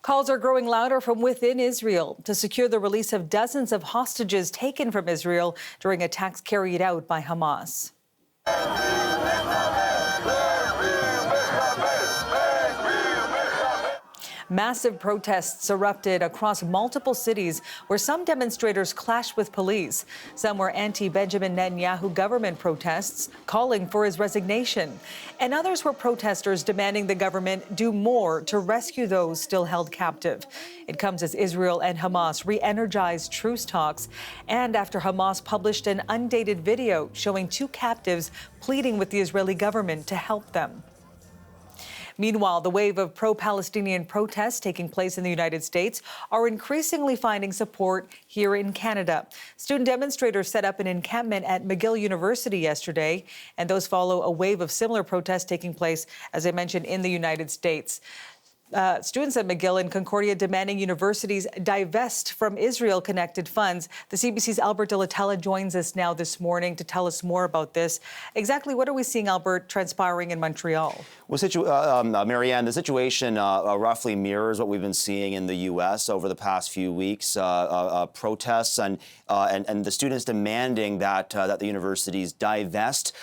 Calls are growing louder from within Israel to secure the release of dozens of hostages taken from Israel during attacks carried out by Hamas. Massive protests erupted across multiple cities where some demonstrators clashed with police. Some were anti-Benjamin Netanyahu government protests calling for his resignation. And others were protesters demanding the government do more to rescue those still held captive. It comes as Israel and Hamas re-energized truce talks and after Hamas published an undated video showing two captives pleading with the Israeli government to help them. Meanwhile, the wave of pro-Palestinian protests taking place in the United States are increasingly finding support here in Canada. Student demonstrators set up an encampment at McGill University yesterday, and those follow a wave of similar protests taking place, as I mentioned, in the United States. Students at McGill and Concordia demanding universities divest from Israel-connected funds. The CBC's Albert de la Tella joins us now this morning to tell us more about this. Exactly what are we seeing, Albert, transpiring in Montreal? Well, Marianne, the situation roughly mirrors what we've been seeing in the U.S. over the past few weeks. Protests and the students demanding that the universities divest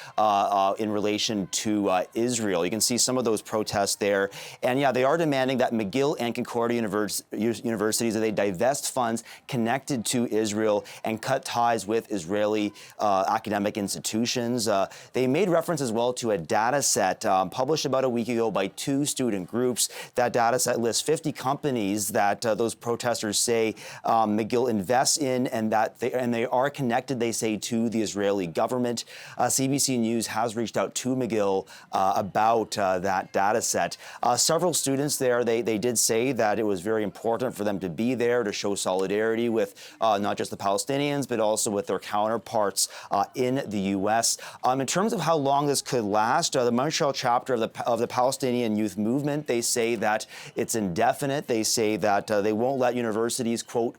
in relation to Israel. You can see some of those protests there, and yeah, they are demanding that McGill and Concordia universities that they divest funds connected to Israel and cut ties with Israeli academic institutions. They made reference as well to a data set published about a week ago by two student groups. That data set lists 50 companies that those protesters say McGill invests in and that they are connected, they say, to the Israeli government. CBC News has reached out to McGill about that data set. Several students there, they did say that it was very important for them to be there to show solidarity with not just the Palestinians, but also with their counterparts in the U.S. In terms of how long this could last, the Montreal chapter of the Palestinian Youth Movement, they say that it's indefinite. They say that they won't let universities, quote,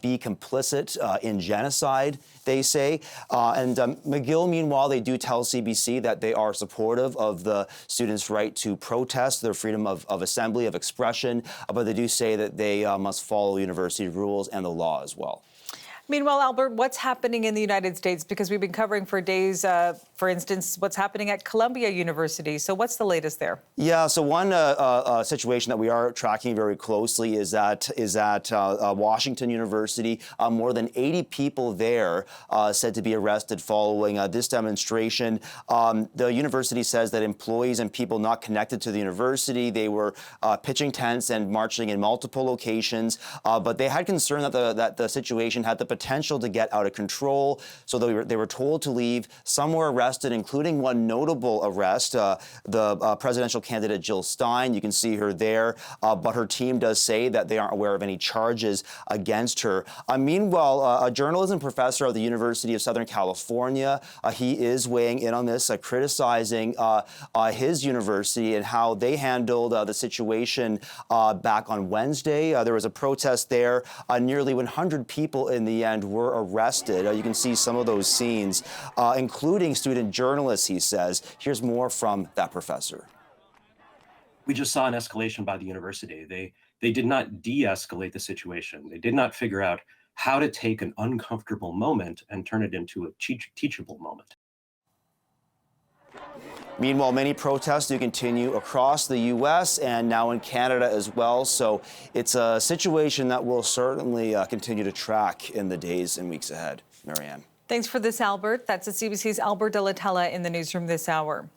be complicit in genocide, they say. And McGill, meanwhile, they do tell CBC that they are supportive of the students' right to protest, their freedom of assembly, of expression, but they do say that they must follow university rules and the law as well. Meanwhile, Albert, what's happening in the United States? Because we've been covering for days, for instance, what's happening at Columbia University. So what's the latest there? Yeah, so one situation that we are tracking very closely is at Washington University. More than 80 people there said to be arrested following this demonstration. The university says that employees and people not connected to the university, they were pitching tents and marching in multiple locations, but they had concern that the situation had the potential to get out of control, so they were told to leave. Some were arrested, including one notable arrest, the presidential candidate Jill Stein. You can see her there, but her team does say that they aren't aware of any charges against her. Meanwhile, a journalism professor at the University of Southern California, he is weighing in on this, criticizing his university and how they handled the situation back on Wednesday. There was a protest there. Nearly 100 people in the end were arrested. You can see some of those scenes, including student journalists, he says. Here's more from that professor. We just saw an escalation by the university. They did not de-escalate the situation. They did not figure out how to take an uncomfortable moment and turn it into a teachable moment. Meanwhile, many protests do continue across the U.S. and now in Canada as well. So it's a situation that we'll certainly continue to track in the days and weeks ahead. Marianne. Thanks for this, Albert. That's the CBC's Albert de la Tella in the newsroom this hour.